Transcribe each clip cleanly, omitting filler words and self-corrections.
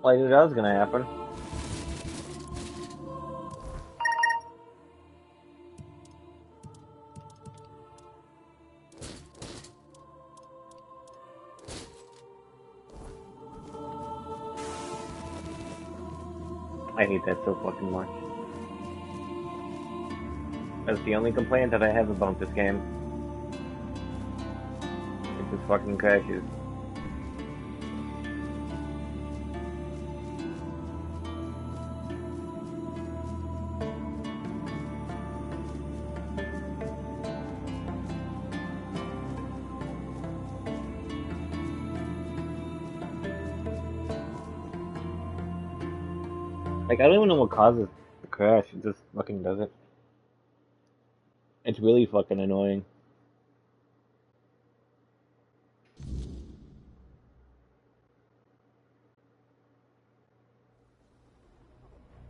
Well, I knew that was gonna happen. I hate that so fucking much. That's the only complaint that I have about this game. It just fucking crashes. Like, I don't even know what causes the crash. It just fucking does it. It's really fucking annoying.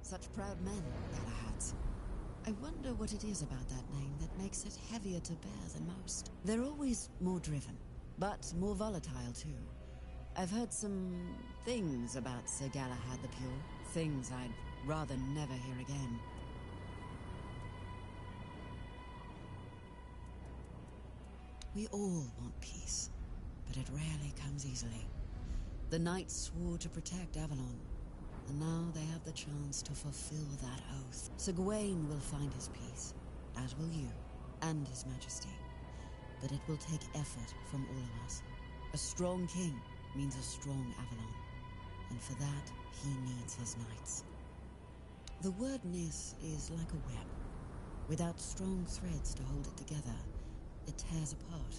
Such proud men, Galahads. I wonder what it is about that name that makes it heavier to bear than most. They're always more driven, but more volatile too. I've heard some things about Sir Galahad the Pure. Things I'd rather never hear again. We all want peace, but it rarely comes easily. The knights swore to protect Avalon, and now they have the chance to fulfill that oath. Sir Gawain will find his peace, as will you, and his majesty. But it will take effort from all of us. A strong king means a strong Avalon, and for that, he needs his knights. The word Nis is like a web. Without strong threads to hold it together, it tears apart,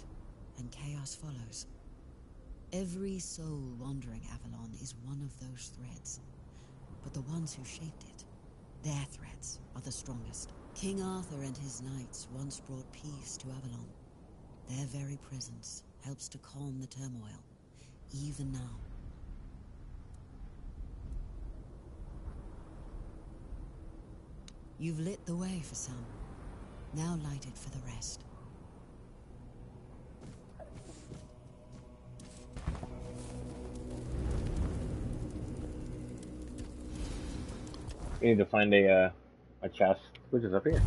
and chaos follows. Every soul wandering Avalon is one of those threads. But the ones who shaped it, their threads are the strongest. King Arthur and his knights once brought peace to Avalon. Their very presence helps to calm the turmoil, even now. You've lit the way for some, now light it for the rest. We need to find a chest, which is up here.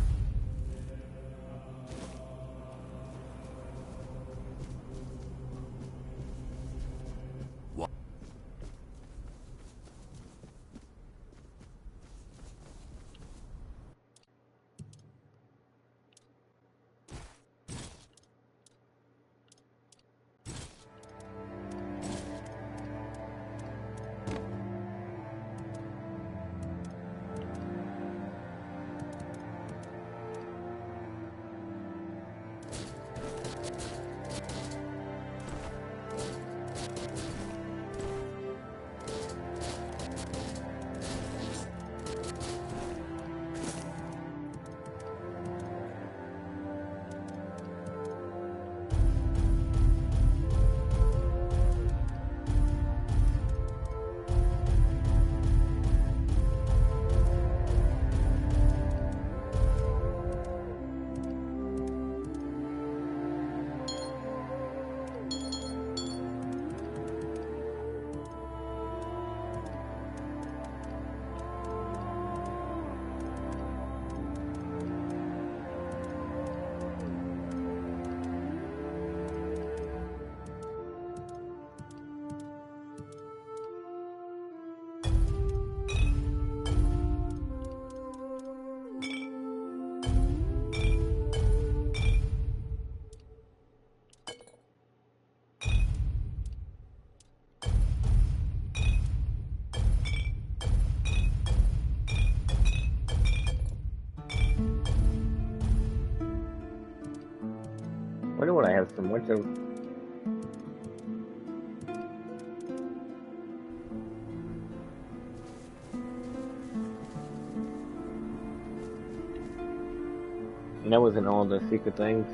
Why do I have so much of? And that wasn't all the secret things.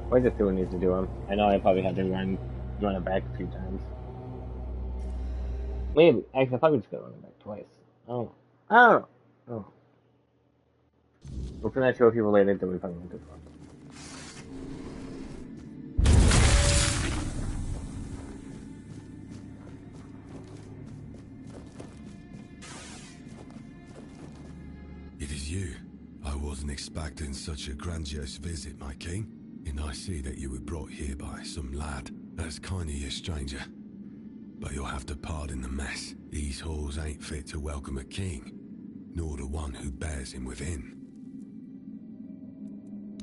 Or just do what needs to do them. I know I probably had to run it back a few times. Maybe. Actually, I probably just got to run it back twice. Oh. Oh. Oh. We'll finish that show if you related, then we probably went too far. It is you. I wasn't expecting such a grandiose visit, my king. And I see that you were brought here by some lad. That's kind of you, stranger. But you'll have to pardon the mess. These halls ain't fit to welcome a king, nor the one who bears him within.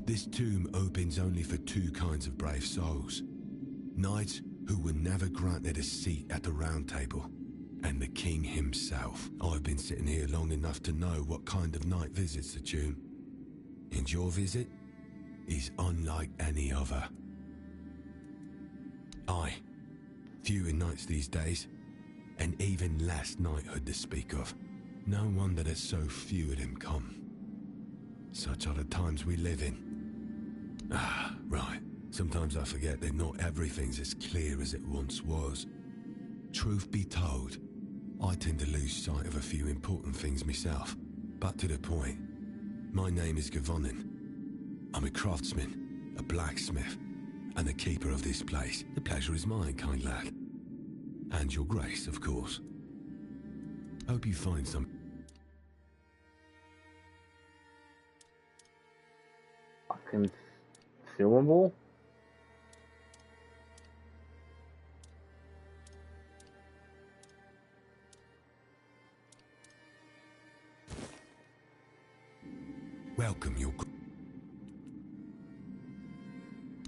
This tomb opens only for two kinds of brave souls. Knights who were never granted a seat at the round table, and the king himself. I've been sitting here long enough to know what kind of knight visits the tomb. And your visit is unlike any other. Aye, fewer knights these days, and even less knighthood to speak of. No wonder that so few of them come. Such are the times we live in. Ah, right. Sometimes I forget that not everything's as clear as it once was. Truth be told, I tend to lose sight of a few important things myself. But to the point, my name is Gavonin. I'm a craftsman, a blacksmith, and the keeper of this place. The pleasure is mine, kind lad. And your grace, of course. Hope you find some... Consumable? Welcome your...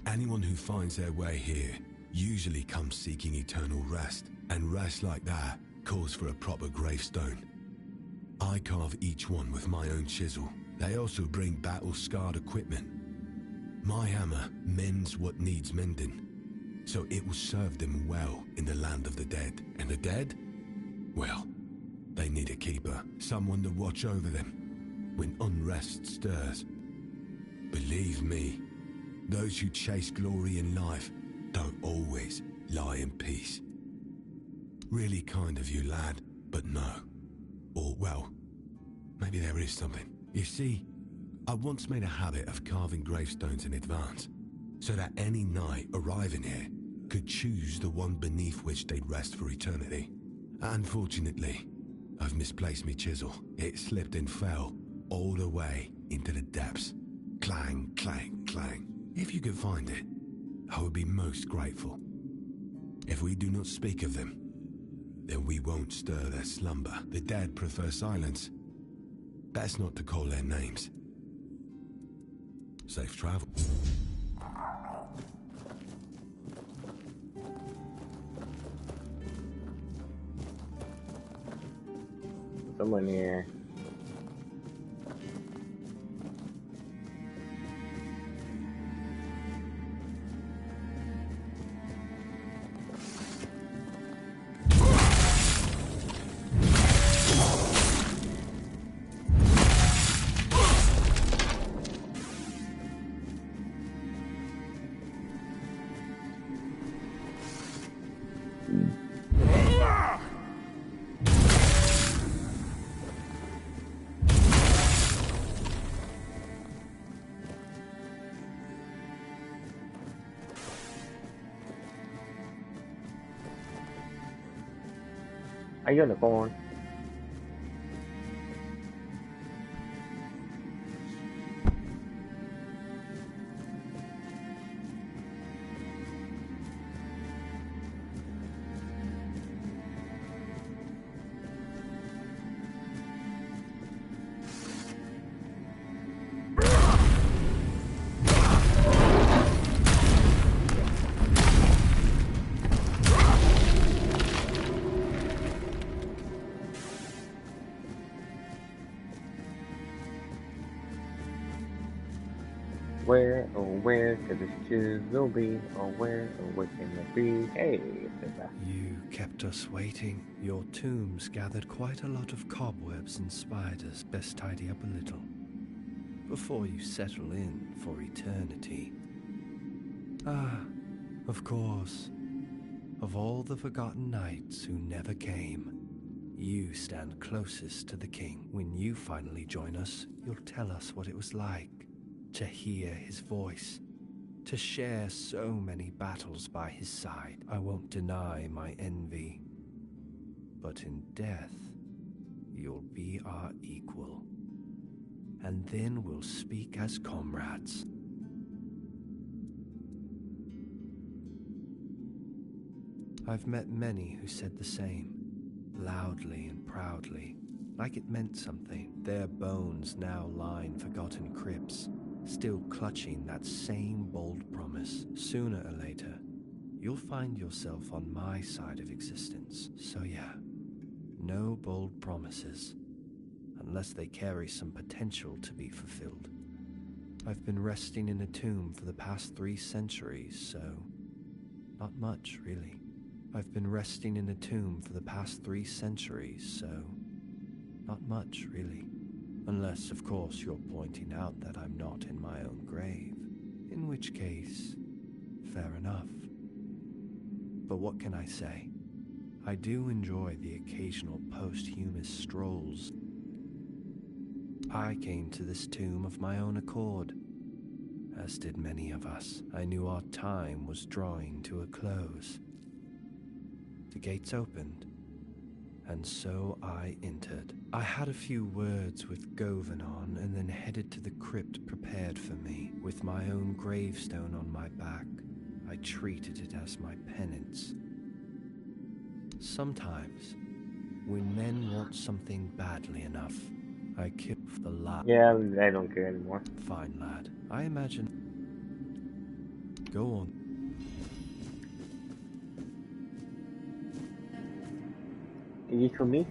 Anyone who finds their way here usually comes seeking eternal rest, and rest like that calls for a proper gravestone. I carve each one with my own chisel. They also bring battle-scarred equipment. My hammer mends what needs mending, so it will serve them well in the land of the dead. And the dead? Well, they need a keeper, someone to watch over them when unrest stirs. Believe me, those who chase glory in life don't always lie in peace. Really kind of you, lad, but no. Or, well, maybe there is something. You see, I once made a habit of carving gravestones in advance, so that any knight arriving here could choose the one beneath which they'd rest for eternity. Unfortunately, I've misplaced my chisel. It slipped and fell all the way into the depths. Clang, clang, clang. If you could find it, I would be most grateful. If we do not speak of them, then we won't stir their slumber. The dead prefer silence. Best not to call their names. Safe travel. Someone here. A unicorn. Where, oh where could this chisel be? Oh where can it be? Hey, you kept us waiting. Your tomb's gathered quite a lot of cobwebs and spiders. Best tidy up a little before you settle in for eternity. Ah, of course. Of all the forgotten knights who never came, you stand closest to the king. When you finally join us, you'll tell us what it was like to hear his voice, to share so many battles by his side. I won't deny my envy, but in death, you'll be our equal. And then we'll speak as comrades. I've met many who said the same, loudly and proudly, like it meant something. Their bones now line forgotten crypts, still clutching that same bold promise. Sooner or later, you'll find yourself on my side of existence. So yeah, no bold promises, unless they carry some potential to be fulfilled. I've been resting in a tomb for the past 3 centuries, so not much, really. I've been resting in a tomb for the past 3 centuries, so not much, really. Unless, of course, you're pointing out that I'm not in my own grave, in which case, fair enough. But what can I say? I do enjoy the occasional posthumous strolls. I came to this tomb of my own accord, as did many of us. I knew our time was drawing to a close. The gates opened, and so I entered. I had a few words with Govanon and then headed to the crypt prepared for me. With my own gravestone on my back, I treated it as my penance. Sometimes, when men want something badly enough, I kill the lad. Yeah, I don't care anymore. Fine, lad. I imagine. Go on. Is this for me?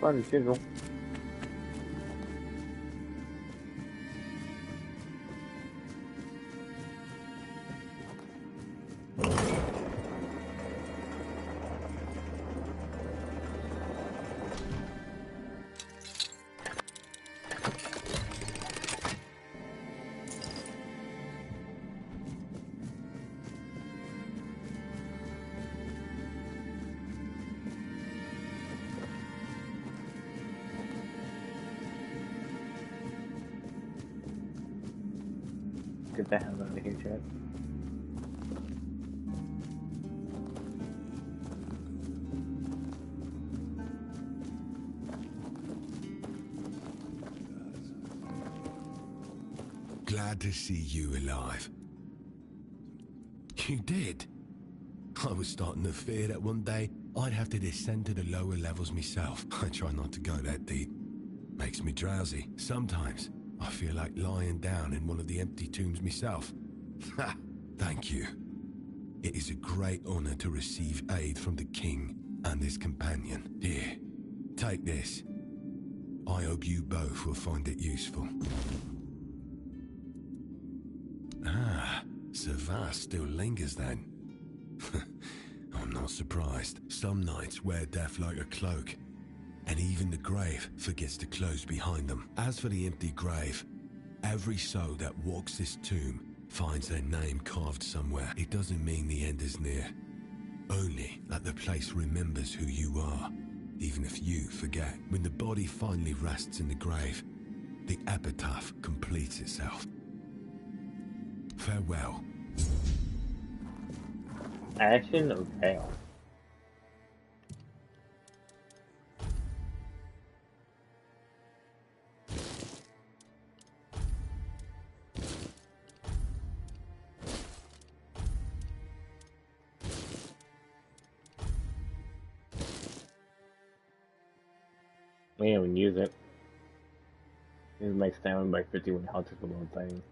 Fun chisel. Get the hell out of here, Chad. Glad to see you alive. You did? I was starting to fear that one day I'd have to descend to the lower levels myself. I try not to go that deep. Makes me drowsy. Sometimes I feel like lying down in one of the empty tombs myself. Ha! Thank you. It is a great honor to receive aid from the king and his companion. Here, take this. I hope you both will find it useful. Ah, Savas still lingers then. I'm not surprised. Some knights wear death like a cloak, and even the grave forgets to close behind them. As for the empty grave, every soul that walks this tomb finds their name carved somewhere. It doesn't mean the end is near, only that the place remembers who you are, even if you forget. When the body finally rests in the grave, the epitaph completes itself. Farewell. Ashen of Hell. I didn't even use it. It my stamina by 51 health for the one thing.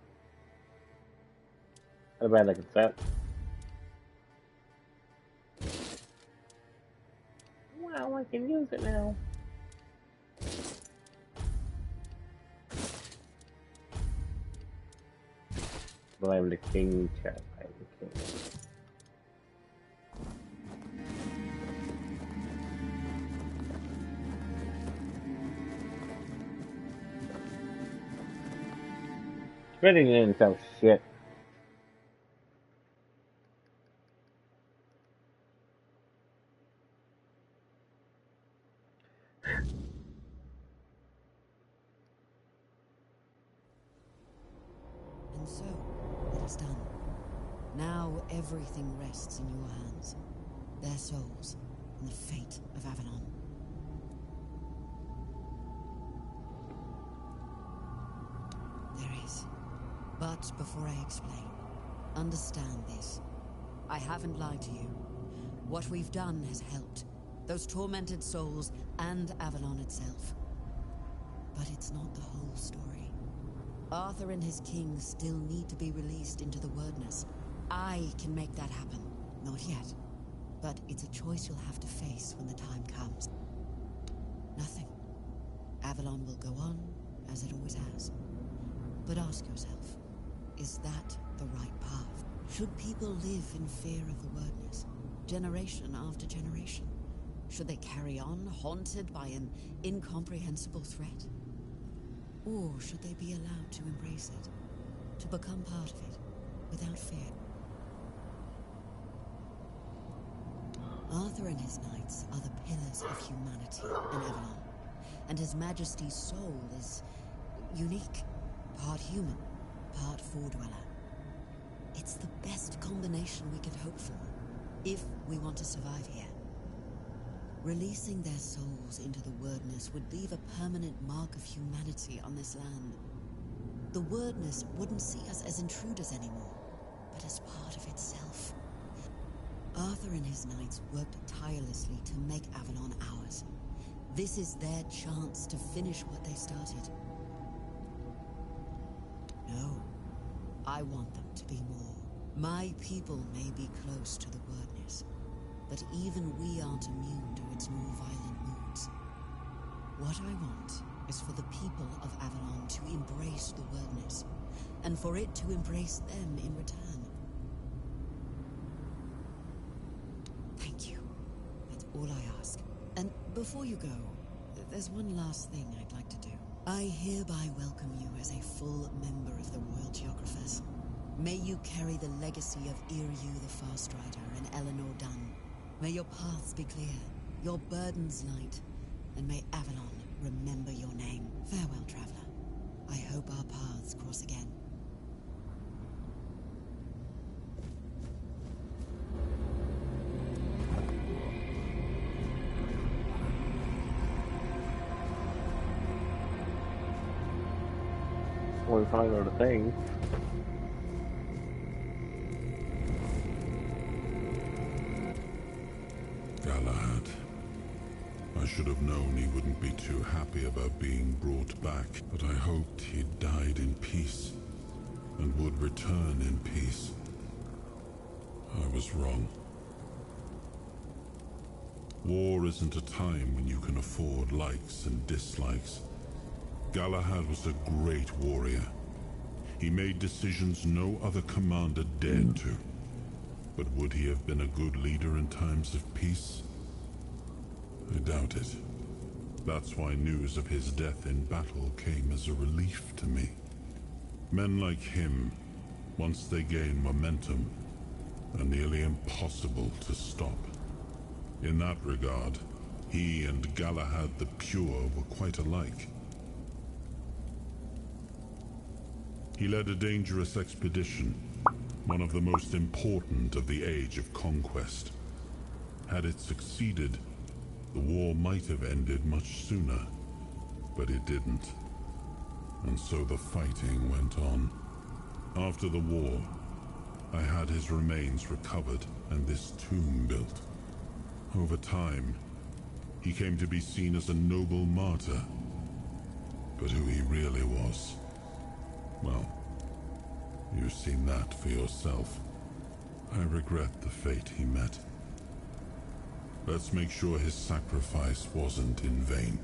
How bad I can set. Wow, I can use it now. Well, I'm the king, chat. I'm the king. Spreading it in sounds shit. And so, it is done. Now everything rests in your hands. Their souls, and the fate of Avalon. There is. But before I explain, understand this. I haven't lied to you. What we've done has helped. Those tormented souls and Avalon itself. But it's not the whole story. Arthur and his king still need to be released into the Wordness. I can make that happen. Not yet. But it's a choice you'll have to face when the time comes. Nothing. Avalon will go on, as it always has. But ask yourself, is that the right path? Should people live in fear of the Wordness, generation after generation? Should they carry on, haunted by an incomprehensible threat? Or should they be allowed to embrace it, to become part of it, without fear? Arthur and his knights are the pillars of humanity in Avalon, and His Majesty's soul is unique, part human, part Foredweller. It's the best combination we could hope for, if we want to survive here. Releasing their souls into the Wordness would leave a permanent mark of humanity on this land. The Wordness wouldn't see us as intruders anymore, but as part of itself. Arthur and his knights worked tirelessly to make Avalon ours. This is their chance to finish what they started. No, I want them to be more. My people may be close to the Wordness, but even we aren't immune to its more violent moods. What I want is for the people of Avalon to embrace the Wordness, and for it to embrace them in return. Thank you. That's all I ask. And before you go, there's one last thing I'd like to do. I hereby welcome you as a full member of the Royal Geographers. May you carry the legacy of Iryu the Farstrider and Eleanor Dunn. May your paths be clear, your burdens light, and may Avalon remember your name. Farewell, traveler. I hope our paths cross again. When we find out the thing. Galahad. I should have known he wouldn't be too happy about being brought back, but I hoped he'd died in peace, and would return in peace. I was wrong. War isn't a time when you can afford likes and dislikes. Galahad was a great warrior. He made decisions no other commander dared to. But would he have been a good leader in times of peace? I doubt it. That's why news of his death in battle came as a relief to me. Men like him, once they gain momentum, are nearly impossible to stop. In that regard, he and Galahad the Pure were quite alike. He led a dangerous expedition, one of the most important of the Age of Conquest. Had it succeeded, the war might have ended much sooner, but it didn't. And so the fighting went on. After the war, I had his remains recovered and this tomb built. Over time, He came to be seen as a noble martyr. But who he really was, well, you've seen that for yourself. I regret the fate he met. Let's make sure his sacrifice wasn't in vain.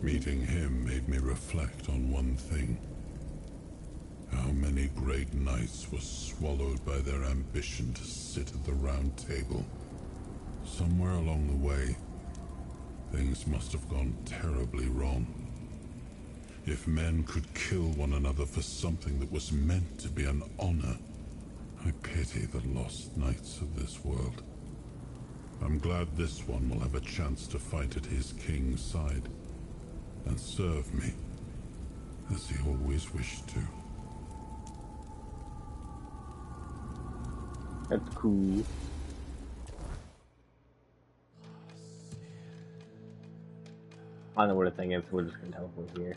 Meeting him made me reflect on one thing. How many great knights were swallowed by their ambition to sit at the round table. Somewhere along the way, things must have gone terribly wrong. If men could kill one another for something that was meant to be an honor, I pity the lost knights of this world. I'm glad this one will have a chance to fight at his king's side and serve me, as he always wished to. That's cool. I don't know what the thing is, so we're just gonna teleport here.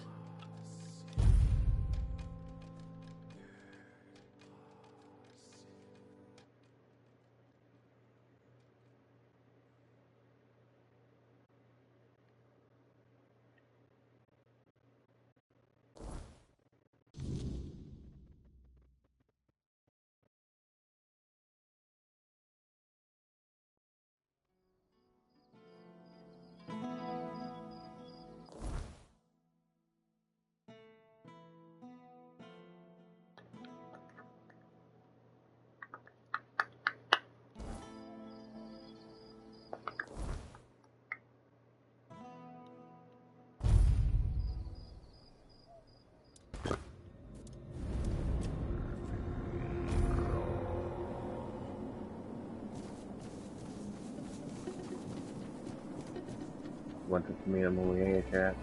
Want to meet him over here, chat?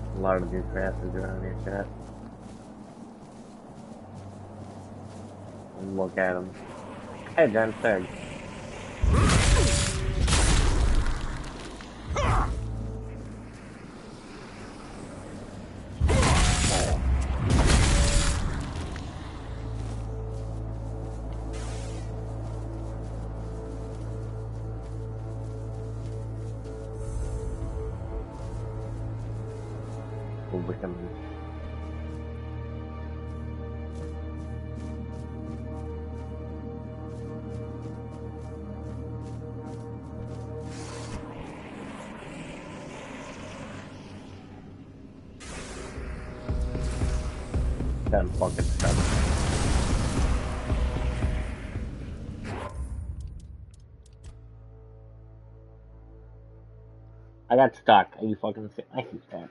A lot of these bastards around here, chat. And look at them. Hey, John Stag. Becoming that fucking stuff. I got stuck. Are you fucking sick? I hate that.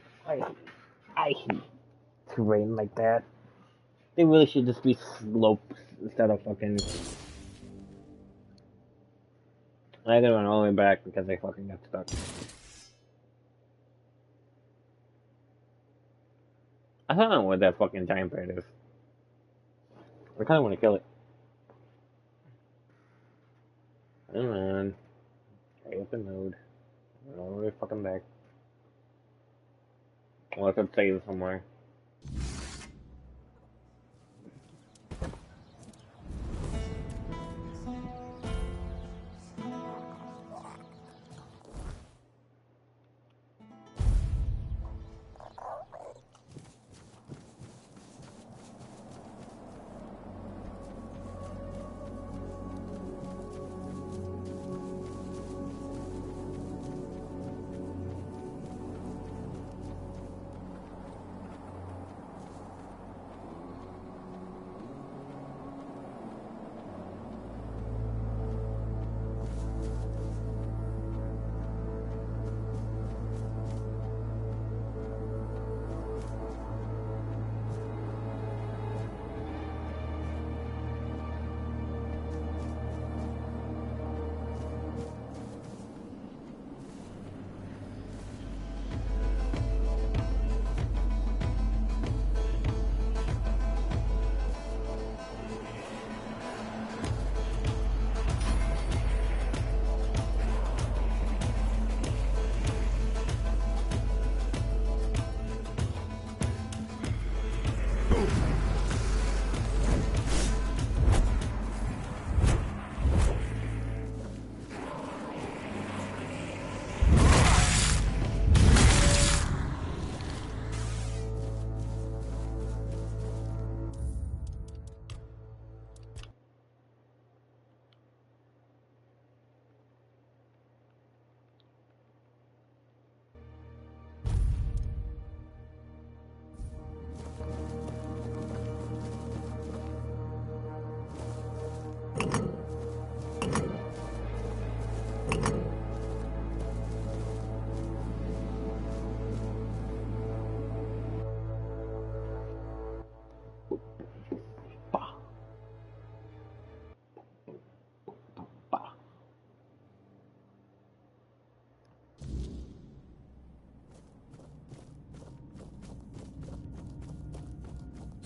I hate terrain like that. They really should just be slopes instead of fucking. I gotta run all the way back because I fucking got stuck. I don't know what that fucking giant bird is. I kinda wanna kill it. Come on. Stay up the node. Run all the way fucking back. Unless it's saved somewhere.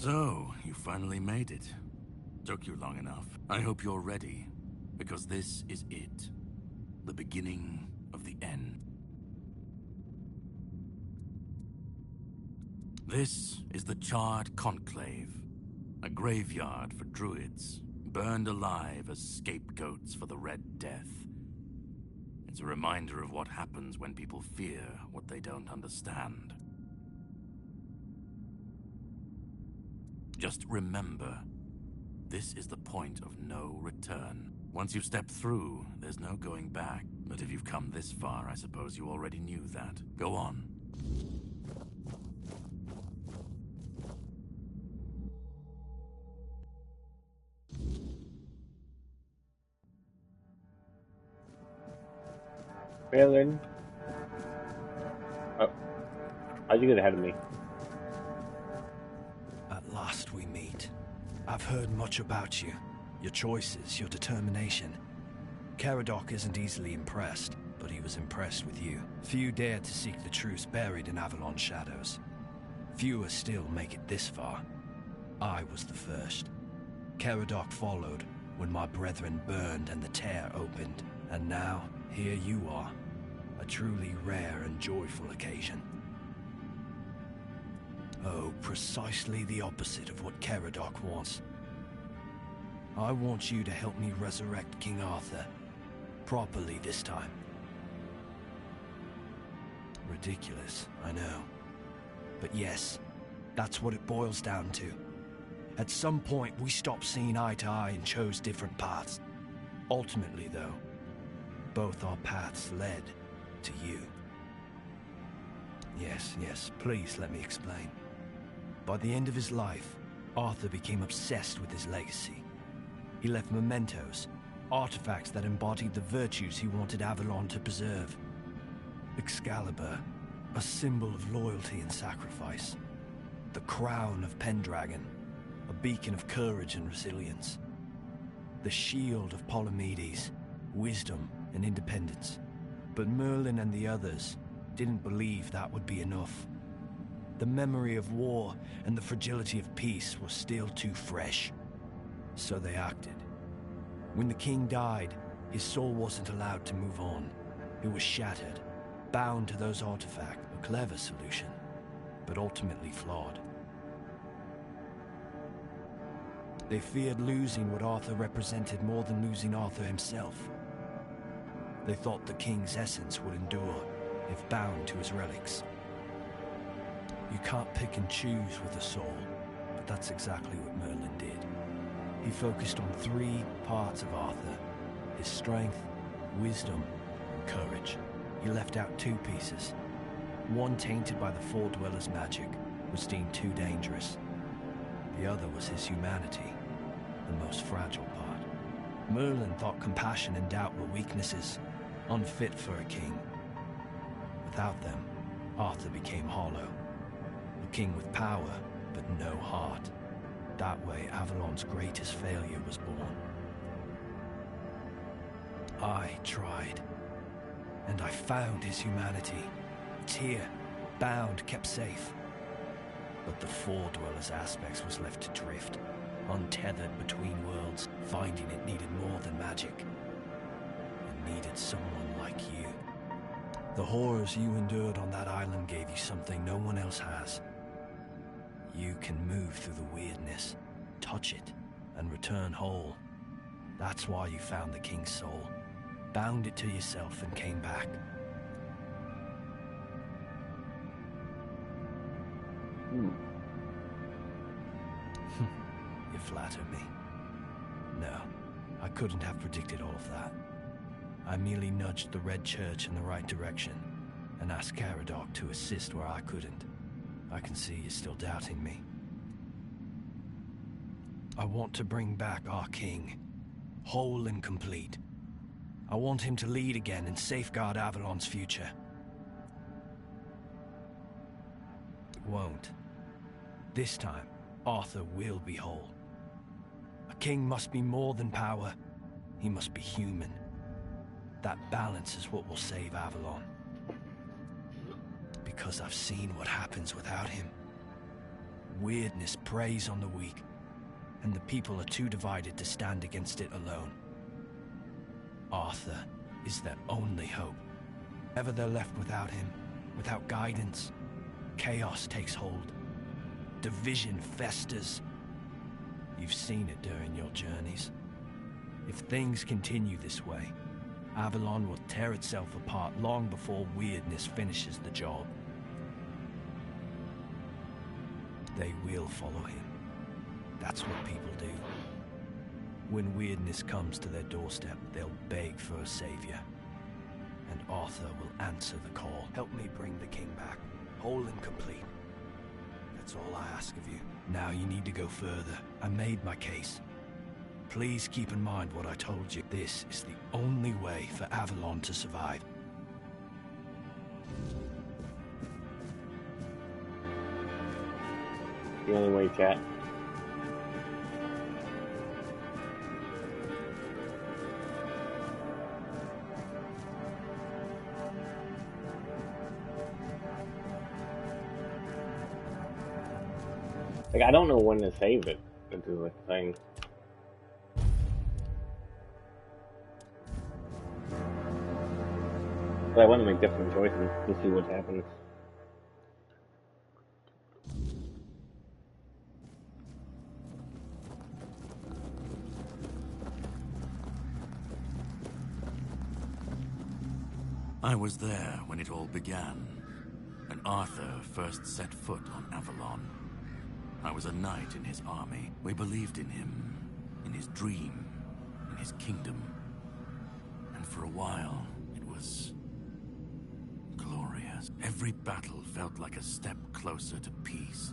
So, you finally made it. Took you long enough. I hope you're ready, because this is it. The beginning of the end. This is the Charred Conclave, a graveyard for druids, burned alive as scapegoats for the Red Death. It's a reminder of what happens when people fear what they don't understand. Just remember, this is the point of no return. Once you've stepped through, there's no going back. But if you've come this far, I suppose you already knew that. Go on. Phelan. Oh. How'd you get ahead of me? At last we meet. I've heard much about you. Your choices, your determination. Caradoc isn't easily impressed, but he was impressed with you. Few dare to seek the truths buried in Avalon's shadows. Fewer still make it this far. I was the first. Caradoc followed when my brethren burned and the tear opened. And now, here you are. A truly rare and joyful occasion. Oh, precisely the opposite of what Caradoc wants. I want you to help me resurrect King Arthur. Properly this time. Ridiculous, I know. But yes, that's what it boils down to. At some point, we stopped seeing eye to eye and chose different paths. Ultimately, though, both our paths led to you. Yes, please let me explain. By the end of his life, Arthur became obsessed with his legacy. He left mementos, artifacts that embodied the virtues he wanted Avalon to preserve. Excalibur, a symbol of loyalty and sacrifice. The crown of Pendragon, a beacon of courage and resilience. The shield of Palamedes, wisdom and independence. But Merlin and the others didn't believe that would be enough. The memory of war and the fragility of peace was still too fresh. So they acted. When the king died, his soul wasn't allowed to move on. It was shattered, bound to those artifacts. A clever solution, but ultimately flawed. They feared losing what Arthur represented more than losing Arthur himself. They thought the king's essence would endure if bound to his relics. You can't pick and choose with a soul, but that's exactly what Merlin did. He focused on 3 parts of Arthur: his strength, wisdom, and courage. He left out 2 pieces. One, tainted by the Four Dwellers' magic, was deemed too dangerous. The other was his humanity, the most fragile part. Merlin thought compassion and doubt were weaknesses, unfit for a king. Without them, Arthur became hollow. A king with power, but no heart. That way, Avalon's greatest failure was born. I tried, and I found his humanity. It's here, bound, kept safe. But the Four Dwellers' aspects was left to drift, untethered between worlds, finding it needed more than magic. It needed someone like you. The horrors you endured on that island gave you something no one else has. You can move through the weirdness, touch it, and return whole. That's why you found the king's soul, bound it to yourself, and came back. You flatter me. No, I couldn't have predicted all of that. I merely nudged the Red Church in the right direction and asked Caradoc to assist where I couldn't. I can see you're still doubting me. I want to bring back our king, whole and complete. I want him to lead again and safeguard Avalon's future. It won't. This time, Arthur will be whole. A king must be more than power. He must be human. That balance is what will save Avalon. Because I've seen what happens without him. weirdness preys on the weak, and the people are too divided to stand against it alone. Arthur is their only hope. Ever they're left without him, without guidance, chaos takes hold. Division festers. You've seen it during your journeys. If things continue this way, Avalon will tear itself apart long before weirdness finishes the job. They will follow him. That's what people do. When weirdness comes to their doorstep, they'll beg for a savior. And Arthur will answer the call. Help me bring the king back, whole and complete. That's all I ask of you. Now you need to go further. I made my case. Please keep in mind what I told you. This is the only way for Avalon to survive. The only way, chat. Like, I don't know when to save it. This is the thing. But I want to make different choices to see what happens. I was there when it all began, when Arthur first set foot on Avalon. I was a knight in his army. We believed in him, in his dream, in his kingdom. And for a while, it was glorious. Every battle felt like a step closer to peace.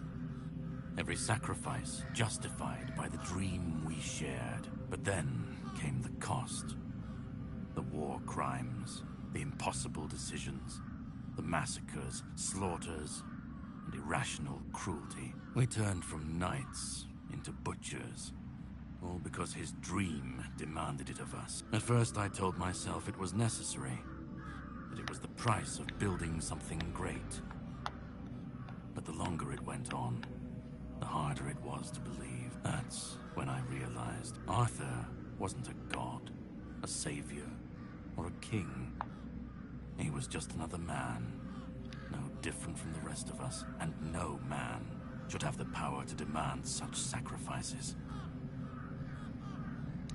Every sacrifice justified by the dream we shared. But then came the cost. The war crimes, the impossible decisions, the massacres, slaughters, and irrational cruelty. We turned from knights into butchers, all because his dream demanded it of us. At first I told myself it was necessary, that it was the price of building something great. But the longer it went on, the harder it was to believe. That's when I realized Arthur wasn't a god, a savior, or a king. He was just another man, no different from the rest of us, and no man should have the power to demand such sacrifices.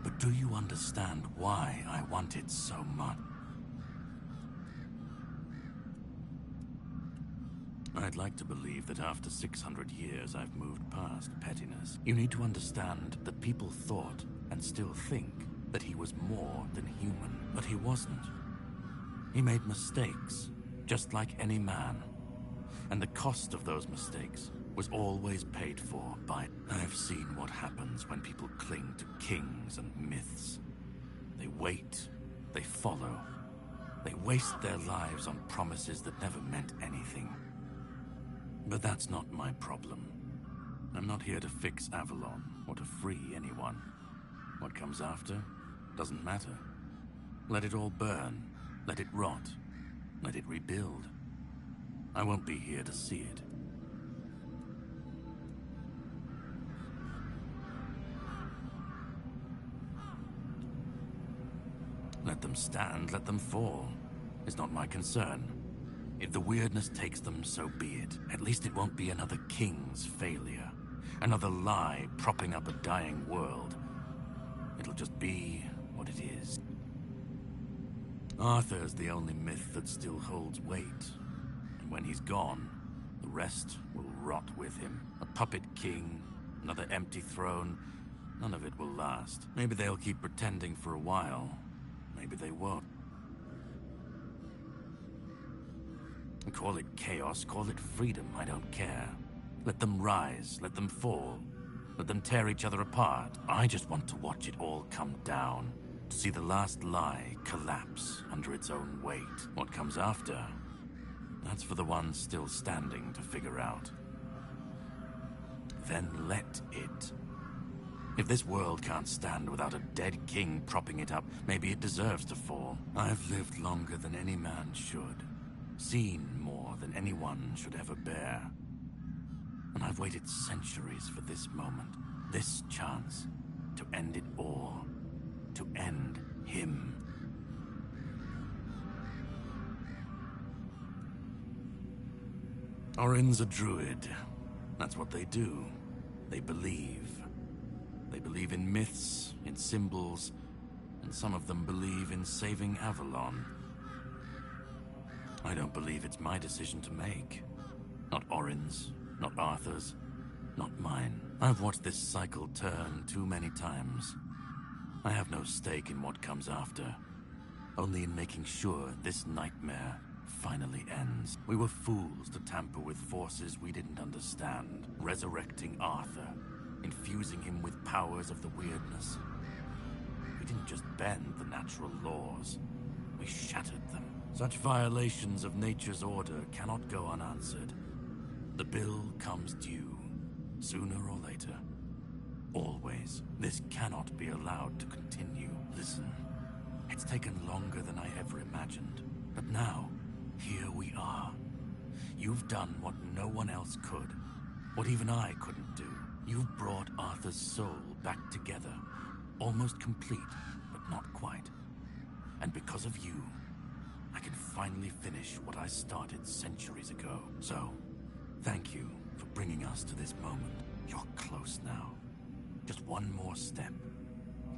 But do you understand why I want it so much? I'd like to believe that after 600 years I've moved past pettiness. You need to understand that people thought, and still think, that he was more than human. But he wasn't. He made mistakes, just like any man. And the cost of those mistakes was always paid for by... I've seen what happens when people cling to kings and myths. They wait, they follow, they waste their lives on promises that never meant anything. But that's not my problem. I'm not here to fix Avalon, or to free anyone. What comes after doesn't matter. Let it all burn, let it rot, let it rebuild. I won't be here to see it. Let them stand, let them fall. It's not my concern. If the weirdness takes them, so be it. At least it won't be another king's failure. Another lie propping up a dying world. It'll just be what it is. Arthur's the only myth that still holds weight. And when he's gone, the rest will rot with him. A puppet king, another empty throne, none of it will last. Maybe they'll keep pretending for a while. Maybe they won't. Call it chaos, call it freedom, I don't care. Let them rise, let them fall. Let them tear each other apart. I just want to watch it all come down. To see the last lie collapse under its own weight. What comes after? That's for the ones still standing to figure out. Then let it. If this world can't stand without a dead king propping it up, maybe it deserves to fall. I've lived longer than any man should. Seen more than anyone should ever bear. And I've waited centuries for this moment, this chance, to end it all, to end him. Orin's a druid. That's what they do. They believe. They believe in myths, in symbols, and some of them believe in saving Avalon. I don't believe it's my decision to make. Not Orin's, not Arthur's, not mine. I've watched this cycle turn too many times. I have no stake in what comes after, only in making sure this nightmare finally ends. We were fools to tamper with forces we didn't understand, resurrecting Arthur, infusing him with powers of the weirdness. We didn't just bend the natural laws, we shattered them. Such violations of nature's order cannot go unanswered. The bill comes due, sooner or later. Always. This cannot be allowed to continue. Listen, it's taken longer than I ever imagined. But now, here we are. You've done what no one else could, what even I couldn't do. You've brought Arthur's soul back together, almost complete, but not quite. And because of you, I can finally finish what I started centuries ago. So, thank you for bringing us to this moment. You're close now. Just one more step.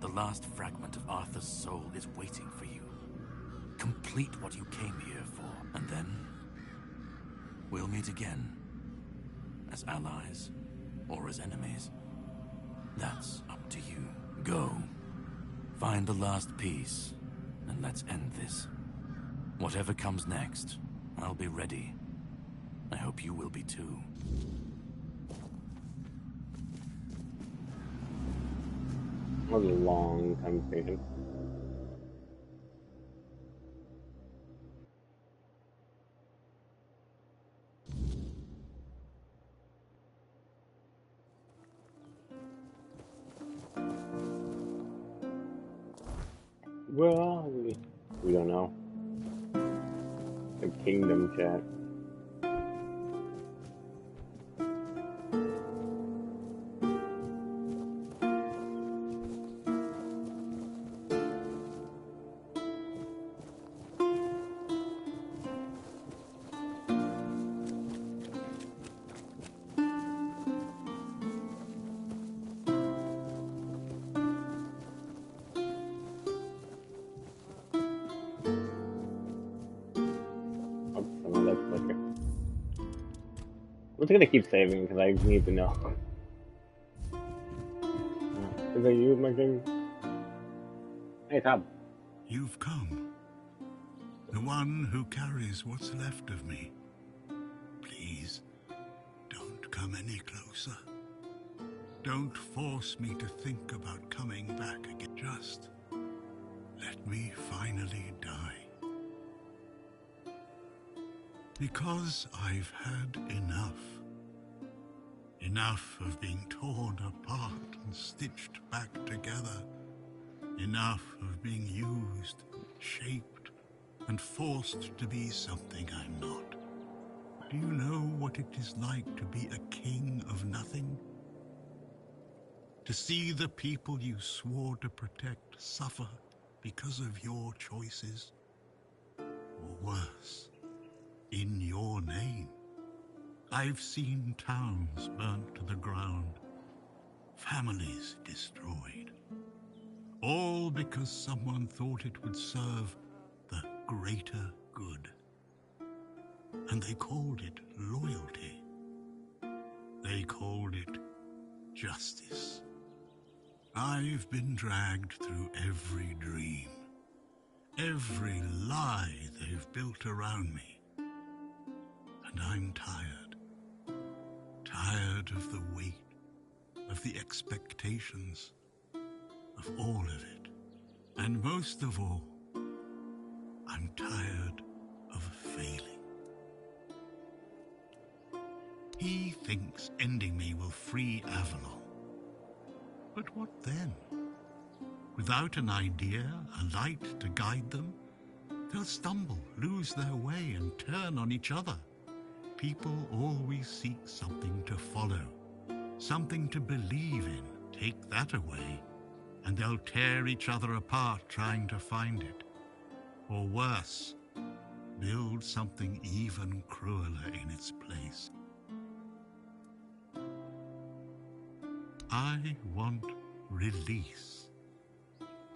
The last fragment of Arthur's soul is waiting for you. Complete what you came here for, and then we'll meet again. As allies, or as enemies. That's up to you. Go. Find the last piece, and let's end this. Whatever comes next, I'll be ready. I hope you will be too. That was a long conversation. Well, we don't know. The kingdom chat. I'm just gonna keep saving because I need to know. Is that you, my king? Hey, Tom. You've come. The one who carries what's left of me. Please, don't come any closer. Don't force me to think about coming back again. Just let me finally die. Because I've had enough. Enough of being torn apart and stitched back together. Enough of being used, shaped, and forced to be something I'm not. Do you know what it is like to be a king of nothing? To see the people you swore to protect suffer because of your choices? Or worse, in your name. I've seen towns burnt to the ground, families destroyed, all because someone thought it would serve the greater good. And they called it loyalty. They called it justice. I've been dragged through every dream, every lie they've built around me. And I'm tired. Tired of the weight, of the expectations, of all of it. And most of all, I'm tired of failing. He thinks ending me will free Avalon. But what then? Without an idea, a light to guide them, they'll stumble, lose their way, and turn on each other. people always seek something to follow, something to believe in. Take that away, and they'll tear each other apart trying to find it. Or worse, build something even crueler in its place. I want release.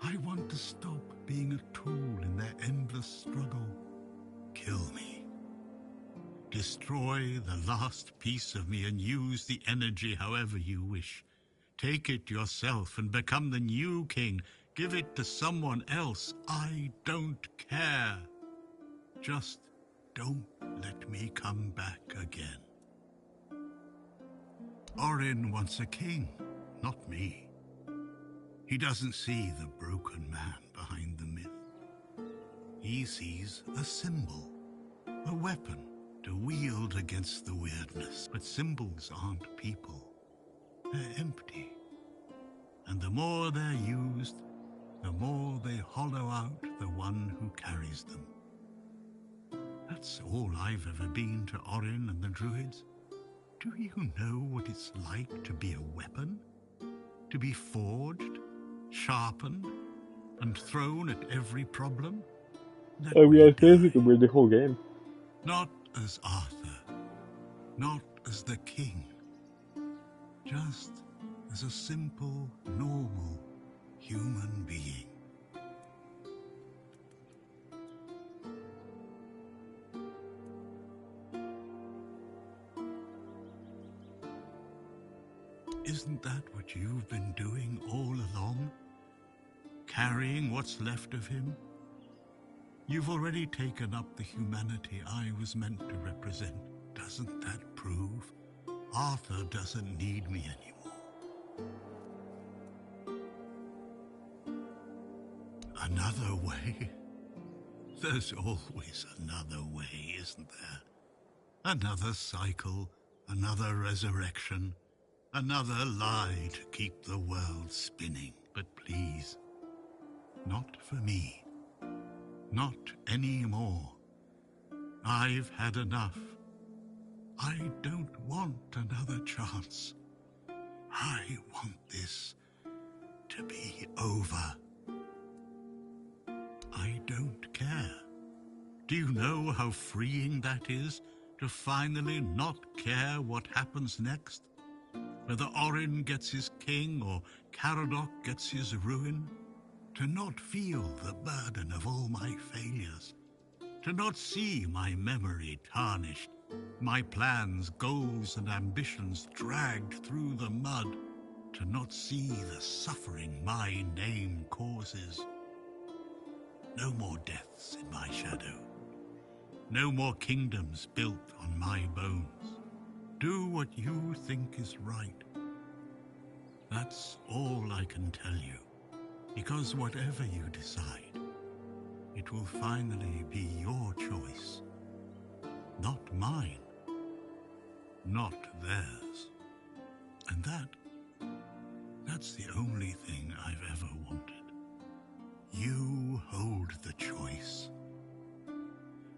I want to stop being a tool in their endless struggle. Kill me. Destroy the last piece of me and use the energy however you wish. Take it yourself and become the new king. Give it to someone else. I don't care. Just don't let me come back again. Orin wants a king, not me. He doesn't see the broken man behind the myth. He sees a symbol, a weapon to wield against the weirdness. But symbols aren't people. They're empty. And the more they're used, the more they hollow out the one who carries them. That's all I've ever been to Orin and the Druids. Do you know what it's like to be a weapon? To be forged, sharpened, and thrown at every problem? Oh, yeah, it's basically we're the whole game. Not as Arthur, not as the king, just as a simple, normal human being. Isn't that what you've been doing all along? Carrying what's left of him? You've already taken up the humanity I was meant to represent. Doesn't that prove Arthur doesn't need me anymore? Another way? There's always another way, isn't there? Another cycle, another resurrection, another lie to keep the world spinning. But please, not for me. Not anymore. I've had enough. I don't want another chance. I want this to be over. I don't care. Do you know how freeing that is? To finally not care what happens next? Whether Orin gets his king or Caradoc gets his ruin? To not feel the burden of all my failures? To not see my memory tarnished, my plans, goals, and ambitions dragged through the mud? To not see the suffering my name causes? No more deaths in my shadow. No more kingdoms built on my bones. Do what you think is right. That's all I can tell you. Because whatever you decide, it will finally be your choice. Not mine. Not theirs. And that's the only thing I've ever wanted. You hold the choice.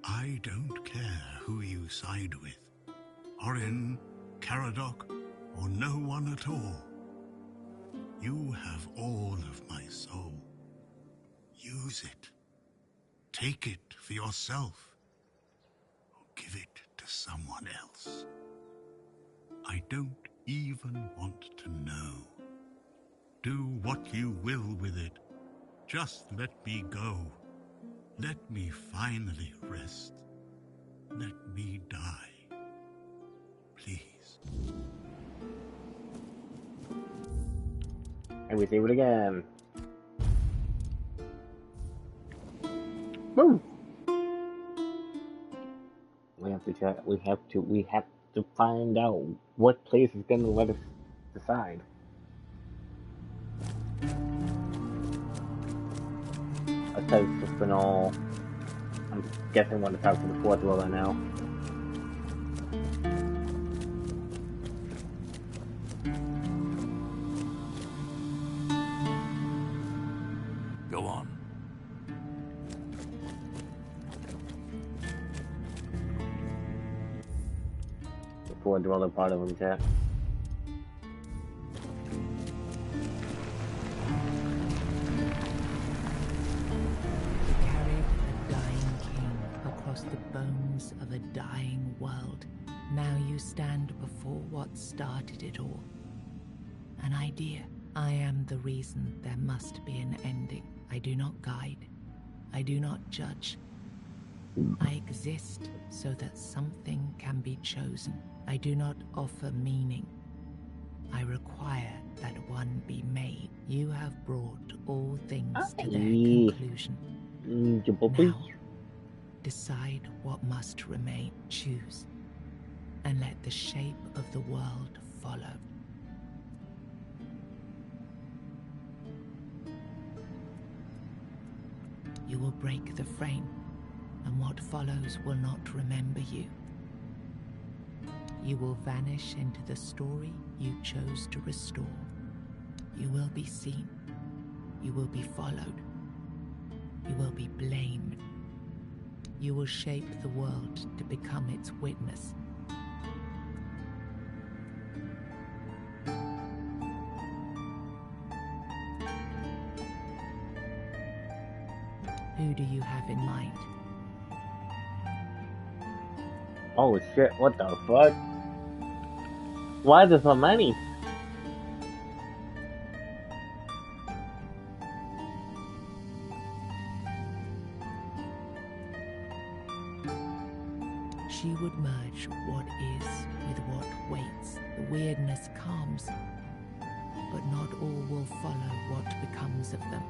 I don't care who you side with. Orin, Caradoc, or no one at all. You have all of my soul. Use it. Take it for yourself. Or give it to someone else. I don't even want to know. Do what you will with it. Just let me go. Let me finally rest. Let me die. Please. And we save it again. Woo! We have to check. We have to find out what place is gonna let us decide. Because Crispinal, I'm guessing I want to talk to the fourth ruler now. Go on. towards the other part of him, chat. Across the bones of a dying world. Now you stand before what started it all. An idea. I am the reason there must be an ending. I do not guide. I do not judge. I exist so that something can be chosen. I do not offer meaning. I require that one be made. You have brought all things to their conclusion. Now, decide what must remain. Choose, and let the shape of the world follow. You will break the frame, and what follows will not remember you. You will vanish into the story you chose to restore. You will be seen. You will be followed. You will be blamed. You will shape the world to become its witness. Who do you have in mind? Oh shit, what the fuck? Why is there so many? She would merge what is with what waits. The weirdness calms, but not all will follow what becomes of them.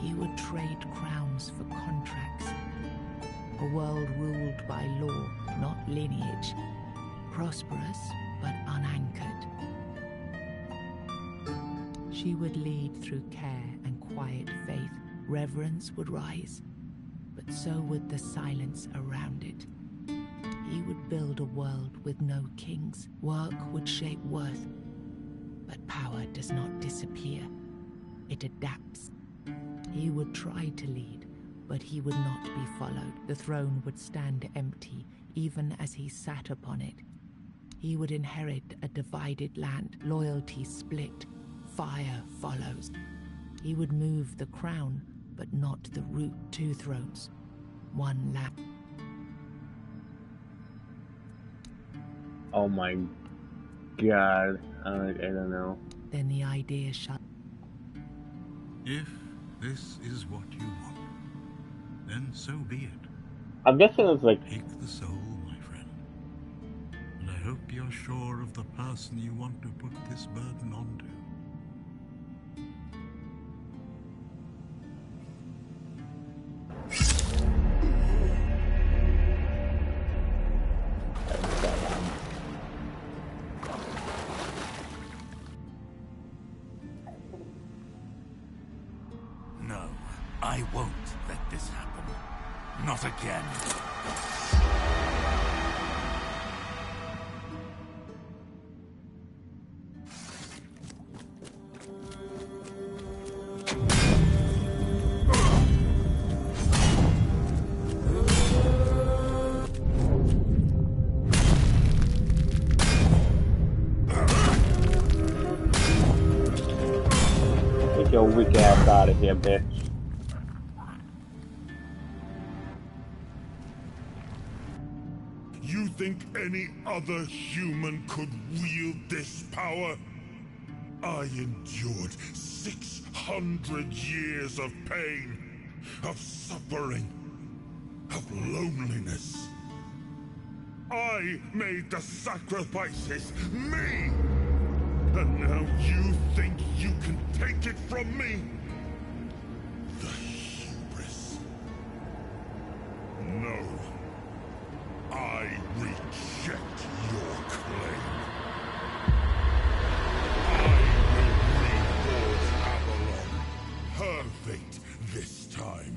He would trade crowns for contracts. A world ruled by law, not lineage. Prosperous, but unanchored. She would lead through care and quiet faith. Reverence would rise, but so would the silence around it. He would build a world with no kings. Work would shape worth, but power does not disappear. It adapts. He would try to lead, but he would not be followed. The throne would stand empty, even as he sat upon it. He would inherit a divided land, loyalty split, fire follows. He would move the crown, but not the root. Two thrones, one lap. Oh my god, I don't know. Then the idea shut. If this is what you want, then so be it. I'm guessing it's like... Take the soul, my friend. And I hope you're sure of the person you want to put this burden onto. No, I won't let this happen. Not again. Get your weak ass out of here, bitch. You think any other human could wield this power? I endured 600 years of pain, of suffering, of loneliness. I made the sacrifices, me! And now you think you can take it from me? The hubris. No. I reject your claim. I will reforge Avalon. Her fate this time.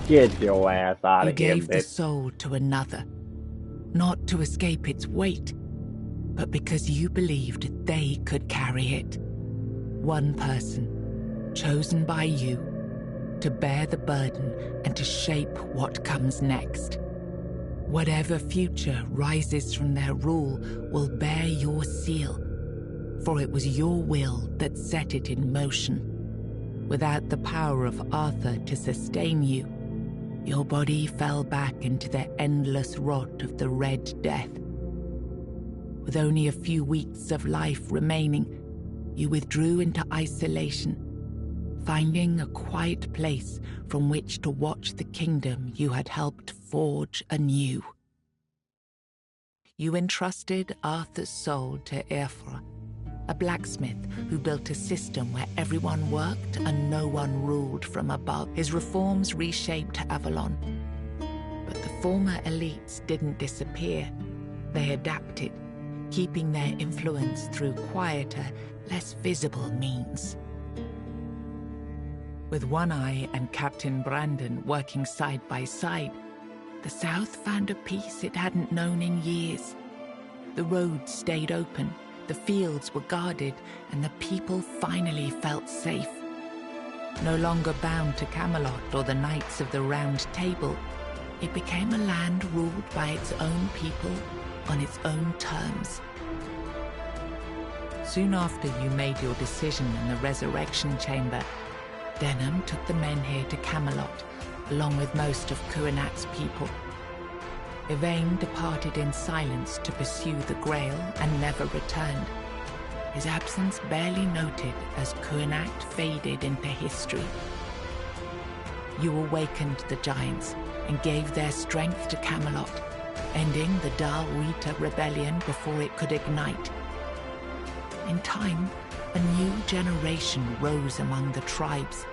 Get your ass out You of here, gave the bitch. soul to another, not to escape its weight, but because you believed they could carry it. One person, chosen by you, to bear the burden and to shape what comes next. Whatever future rises from their rule will bear your seal, for it was your will that set it in motion. Without the power of Arthur to sustain you, your body fell back into the endless rot of the Red Death. With only a few weeks of life remaining, you withdrew into isolation, finding a quiet place from which to watch the kingdom you had helped forge anew. You entrusted Arthur's soul to Aefra, a blacksmith who built a system where everyone worked and no one ruled from above. His reforms reshaped Avalon. But the former elites didn't disappear. They adapted, keeping their influence through quieter, less visible means. With One Eye and Captain Brandon working side by side, the South found a peace it hadn't known in years. The roads stayed open, the fields were guarded, and the people finally felt safe. No longer bound to Camelot or the Knights of the Round Table, it became a land ruled by its own people on its own terms. Soon after you made your decision in the Resurrection Chamber, Denham took the men here to Camelot, along with most of Kuanat's people. Yvain departed in silence to pursue the Grail and never returned, his absence barely noted as Kuanat faded into history. You awakened the giants and gave their strength to Camelot, ending the Dal Rita rebellion before it could ignite. In time, a new generation rose among the tribes,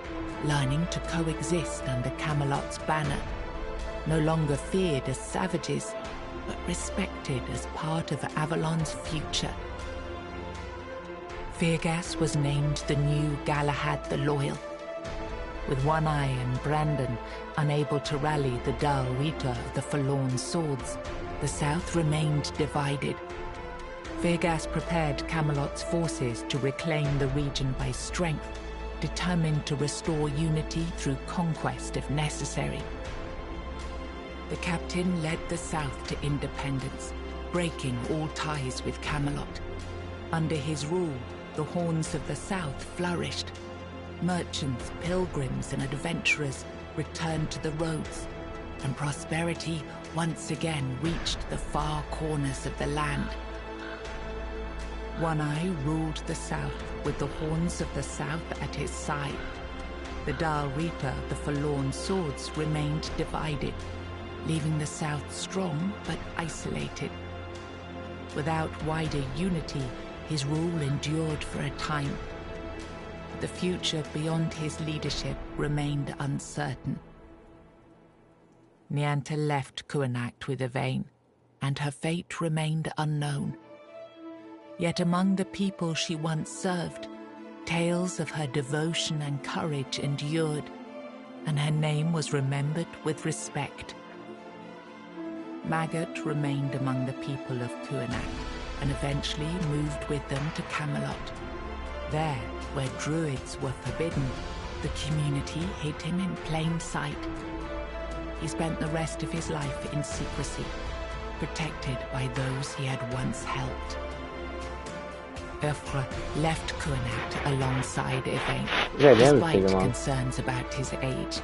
learning to coexist under Camelot's banner, no longer feared as savages, but respected as part of Avalon's future. Firgas was named the new Galahad the Loyal. With One Eye and Brandon unable to rally the Dal Rita of the Forlorn Swords, the South remained divided. Firgas prepared Camelot's forces to reclaim the region by strength, determined to restore unity through conquest if necessary. The captain led the South to independence, breaking all ties with Camelot. Under his rule, the Horns of the South flourished. Merchants, pilgrims, and adventurers returned to the roads, and prosperity once again reached the far corners of the land. One Eye ruled the South with the Horns of the South at his side. The Dal Rita, the Forlorn Swords, remained divided, leaving the South strong but isolated. Without wider unity, his rule endured for a time. The future beyond his leadership remained uncertain. Nianta left Kuanat with Yvain, and her fate remained unknown. Yet among the people she once served, tales of her devotion and courage endured, and her name was remembered with respect. Maggot remained among the people of Kuanat, and eventually moved with them to Camelot. There, where druids were forbidden, the community hid him in plain sight. He spent the rest of his life in secrecy, protected by those he had once helped. Aefra left Kuanat alongside Yvain, despite concerns about his age.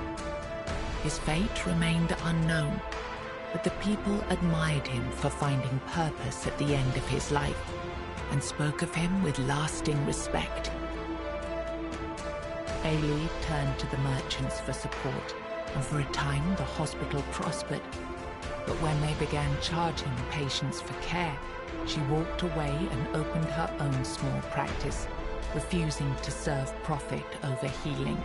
His fate remained unknown, but the people admired him for finding purpose at the end of his life, and spoke of him with lasting respect. Ailey turned to the merchants for support, and for a time the hospital prospered. But when they began charging patients for care, she walked away and opened her own small practice, refusing to serve profit over healing.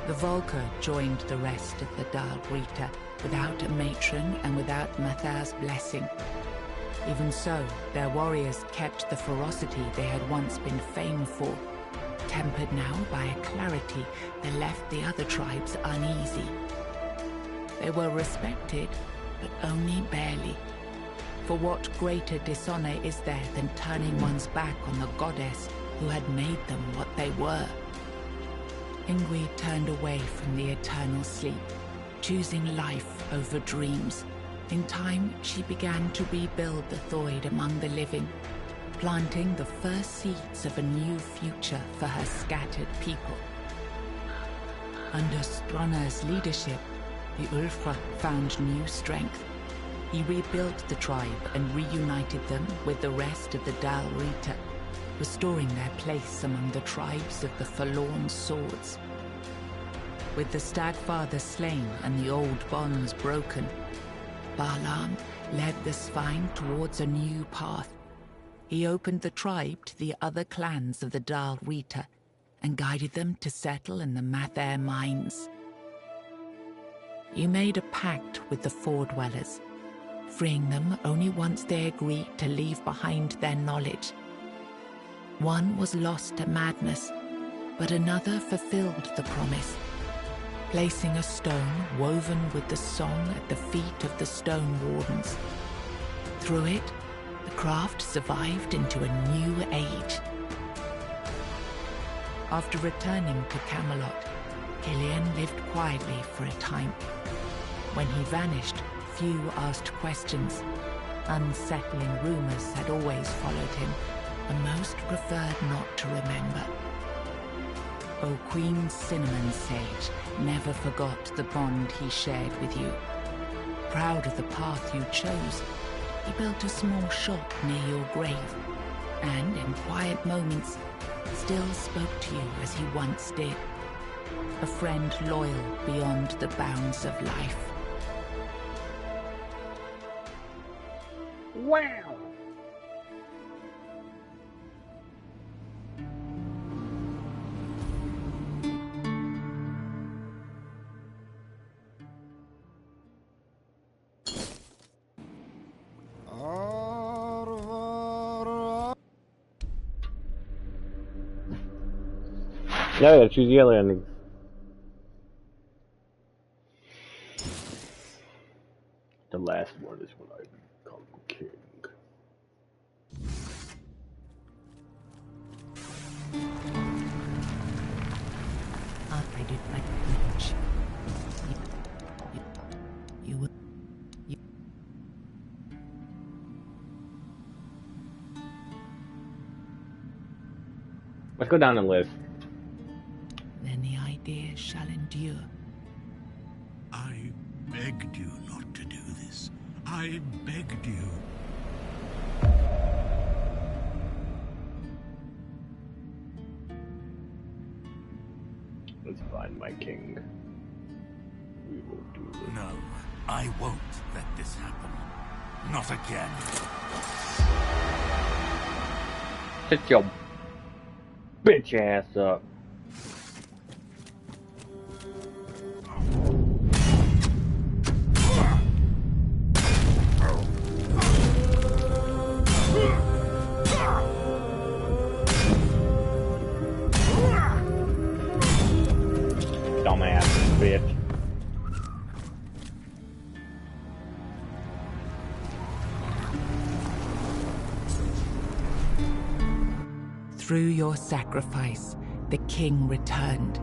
The Volker joined the rest of the Dal Rita, without a matron and without Mathar's blessing. Even so, their warriors kept the ferocity they had once been famed for, tempered now by a clarity that left the other tribes uneasy. They were respected, but only barely. For what greater dishonor is there than turning one's back on the goddess who had made them what they were? Ingrid turned away from the eternal sleep, choosing life over dreams. In time, she began to rebuild the Thoid among the living, planting the first seeds of a new future for her scattered people. Under Stronar's leadership, the Ulfra found new strength. He rebuilt the tribe and reunited them with the rest of the Dal Rita, restoring their place among the tribes of the Forlorn Swords. With the Stagfather slain and the old bonds broken, Balaam led the Svine towards a new path. He opened the tribe to the other clans of the Dal Rita and guided them to settle in the Mather mines. You made a pact with the Fore-dwellers, freeing them only once they agreed to leave behind their knowledge. One was lost to madness, but another fulfilled the promise, placing a stone woven with the song at the feet of the Stone Wardens. Through it, the craft survived into a new age. After returning to Camelot, Killian lived quietly for a time. When he vanished, few asked questions. Unsettling rumors had always followed him, and most preferred not to remember. O Queen Cinnamon Sage never forgot the bond he shared with you. Proud of the path you chose, he built a small shop near your grave, and in quiet moments, still spoke to you as he once did. A friend loyal beyond the bounds of life. Wow! Yeah, I gotta choose the other ending. The last one is when I become king. I did my wish. You will. Let's go down the list. Then the idea shall endure. I begged you not to do this. I begged you. Let's find my king. We will do this. No, I won't let this happen. Not again. Sit your bitch ass up. Dumbass bitch. Through your sacrifice, the king returned,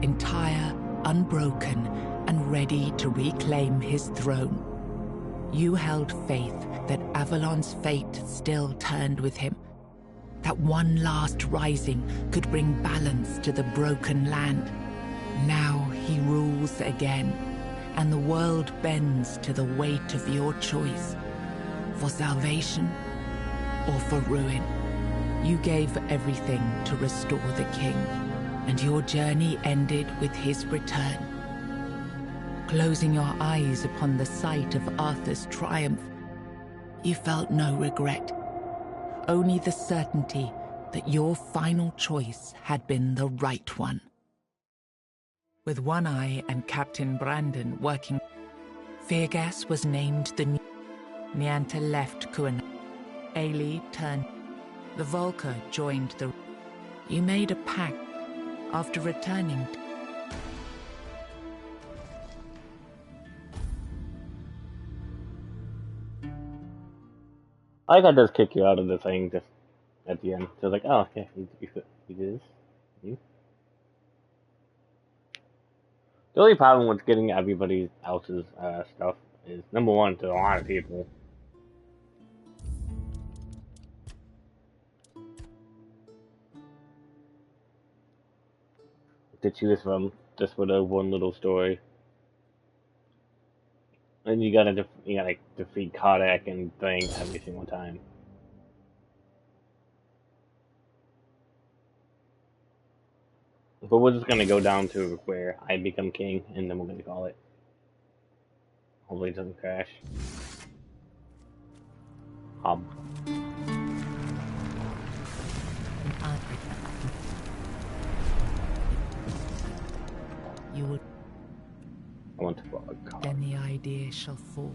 entire, unbroken, and ready to reclaim his throne. You held faith that Avalon's fate still turned with him, that one last rising could bring balance to the broken land. Now he rules again, and the world bends to the weight of your choice, for salvation or for ruin. You gave everything to restore the king, and your journey ended with his return. Closing your eyes upon the sight of Arthur's triumph, you felt no regret, only the certainty that your final choice had been the right one. With One Eye and Captain Brandon working, Feargas was named the new. Nianta left Kuan. Ailey turned. The Volker joined the. You made a pact after returning. I think I just kick you out of the thing just at the end. So it's like, oh, okay, you did this. You? The only problem with getting everybody else's stuff is, number one, to a lot of people. To choose from just for the one little story. And you gotta defeat Kodak and Thing every single time. But we're just gonna go down to where I become king, and then we're gonna call it. Hopefully it doesn't crash. Hub. You would. I want to draw a card. Then the idea shall fall.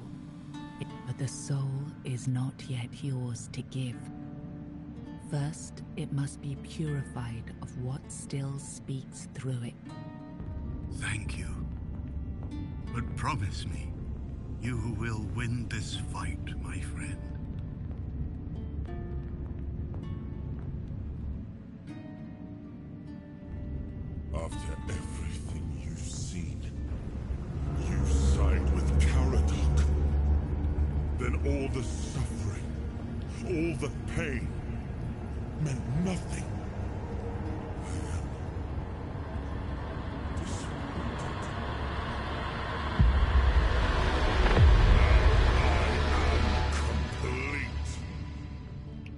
But the soul is not yet yours to give. First, it must be purified of what still speaks through it. Thank you. But promise me, you will win this fight, my friend. After everything you've seen, you side with Caradoc. Then all the suffering, all the pain, meant nothing.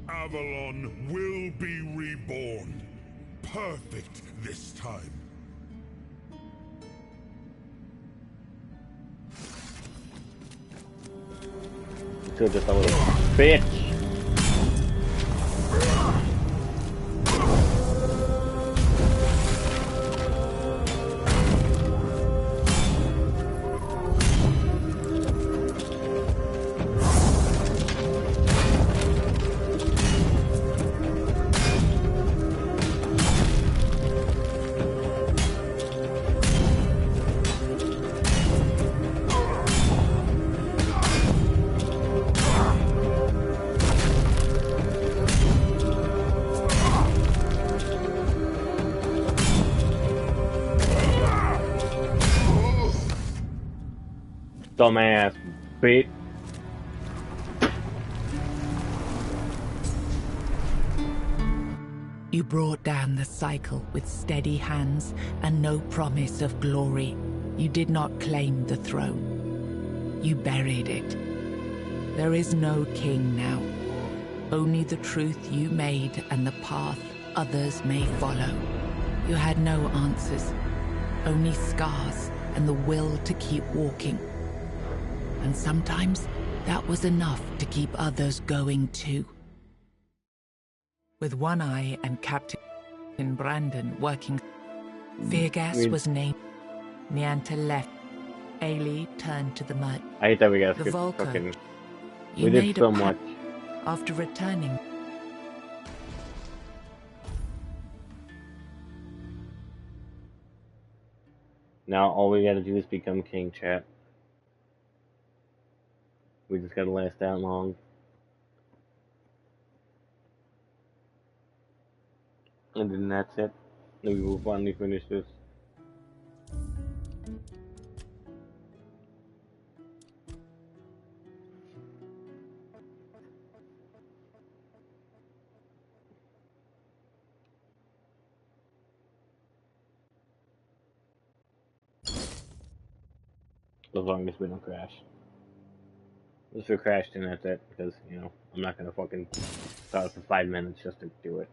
Avalon will be reborn. Perfect this time. You're just a little bitch. Dumbass bitch. You brought down the cycle with steady hands and no promise of glory. You did not claim the throne. You buried it. There is no king now. Only the truth you made and the path others may follow. You had no answers, only scars and the will to keep walking. And sometimes that was enough to keep others going too. With one eye and Captain Brandon working, Feargas was named. Nianta left. Ailey turned to the mud. I hate that we got The skip Volker. fucking. You We did made so a much. pact after returning. Now all we gotta do is become king, chat. We just gotta last that long. And then that's it. Then we will finally finish this. As long as we don't crash. If we crashed, then that's it. Because, you know, I'm not gonna fucking start for 5 minutes just to do it.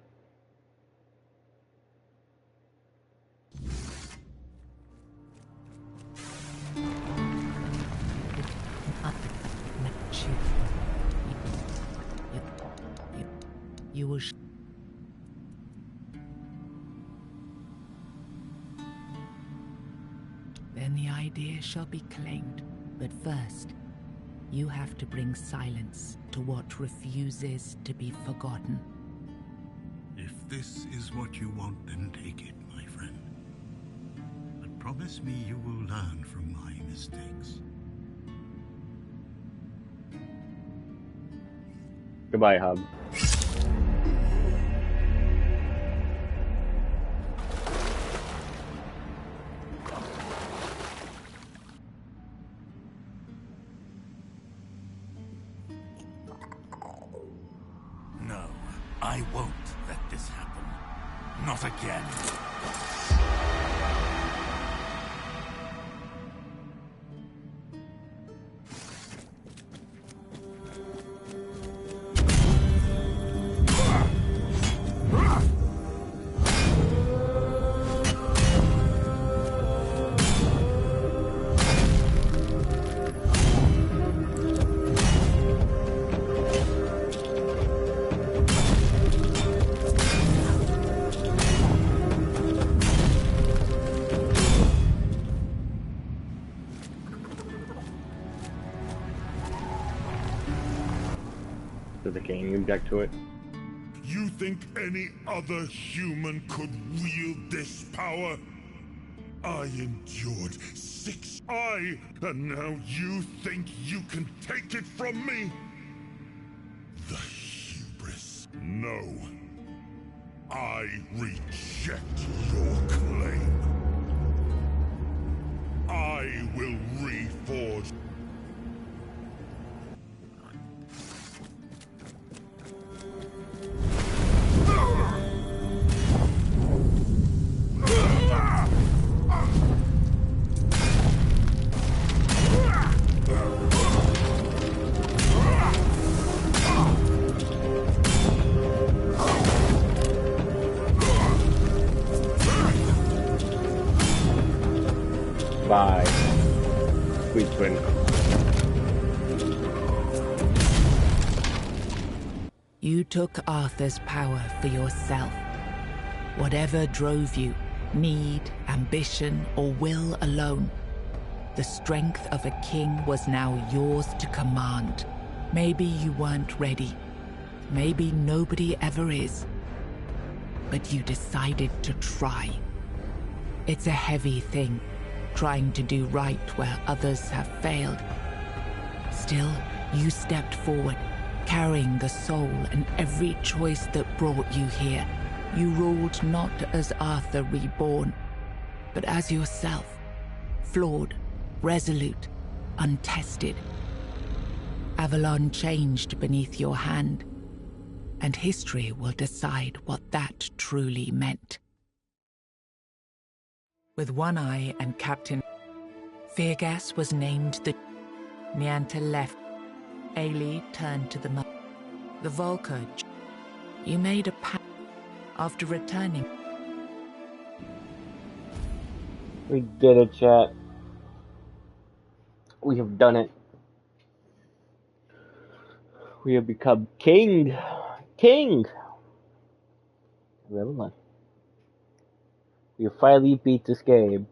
You will. Then the idea shall be claimed. But first, you have to bring silence to what refuses to be forgotten. If If this is what you want, then take it, my friend. But promise me you will learn from my mistakes. Goodbye, Hub. No, I won't let this happen. Not again. Does the king object to it? You think any other human could wield this power? I endured 6 and now you think you can take it from me? The hubris. No. I reject your claim. I will reforge. Bye. Sweet twin. You took Arthur's power for yourself. Whatever drove you, need, ambition, or will alone, the strength of a king was now yours to command. Maybe you weren't ready. Maybe nobody ever is. But you decided to try. It's a heavy thing, trying to do right where others have failed. Still, you stepped forward, carrying the soul and every choice that brought you here. You ruled not as Arthur reborn, but as yourself, flawed, resolute, untested. Avalon changed beneath your hand, and history will decide what that truly meant. With one eye and Captain Feargas was named the Nianta left. Ailey turned to the Volker. You made a pact after returning. We did it, chat. We have done it. We have become king. King! of Avalon. We finally beat this game.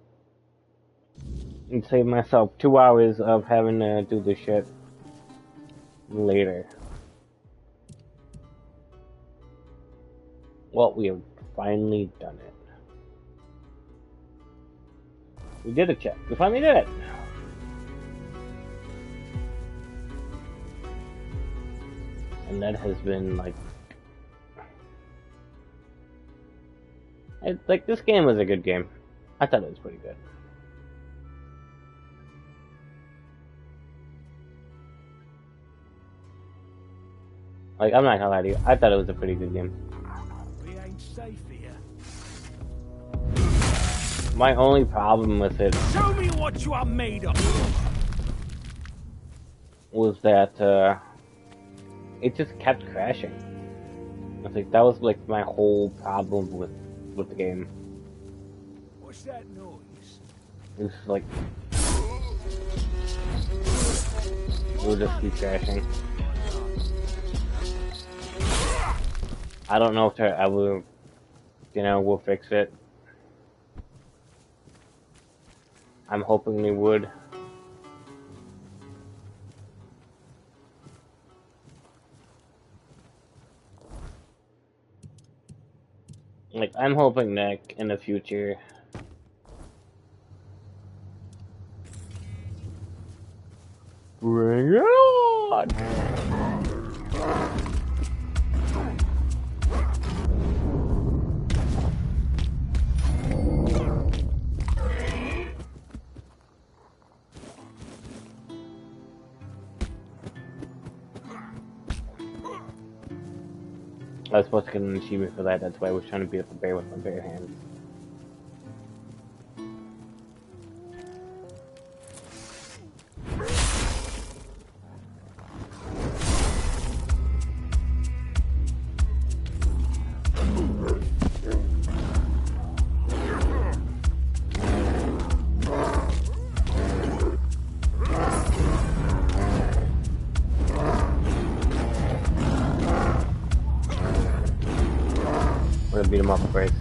And saved myself 2 hours of having to do this shit later. Well, we have finally done it. We did it, chat. We finally did it. And that has been like this game was a good game. I thought it was pretty good. Like, I'm not gonna lie to you, I thought it was a pretty good game. We ain't safe here. My only problem with it Show me what you are made of. was that it just kept crashing. I think that was like my whole problem with the game. What's that noise? It was like it would just keep crashing. I don't know if they ever, will fix it. I'm hoping they would. Like, I'm hoping that in the future... Bring it on! I was supposed to get an achievement for that, that's why I was trying to beat up a bear with my bare hands. We're gonna beat him up first.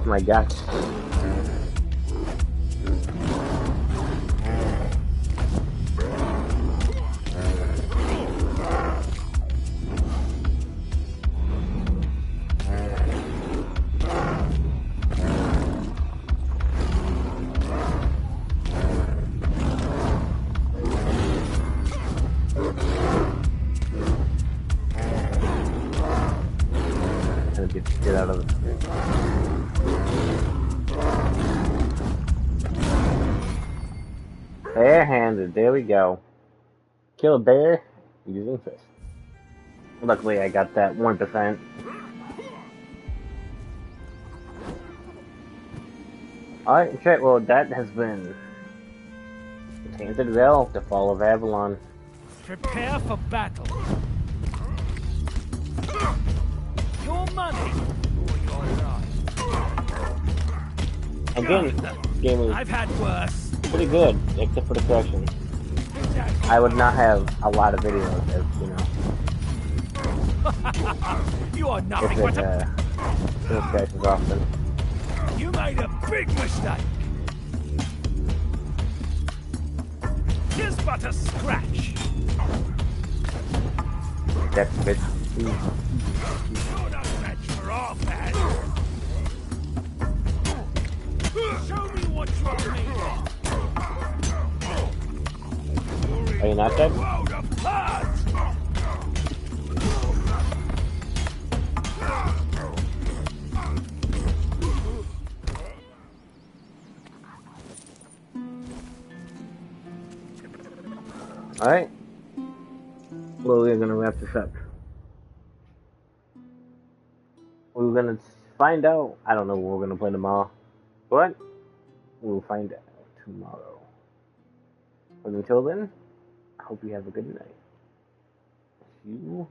My God. Gonna get out of it. Bare-handed, there we go. Kill a bear using fist. Luckily I got that 1%. Alright, chat, well that has been Tainted Grail, the Fall of Avalon. Prepare for battle. Your money or your life. Again, this game was I've had worse. pretty good, except for the corrections. I would not have a lot of videos, as you know, You are if nothing it but a... crashes often. You made a big mistake. Tis but a scratch. That's bitch. You're no match for our fans. Show me what you're made of. Are you not dead? World apart. Alright. Well, we're gonna wrap this up. We're gonna find out. I don't know what we're gonna play tomorrow, but we'll find out tomorrow. But until then, I hope you have a good night. See you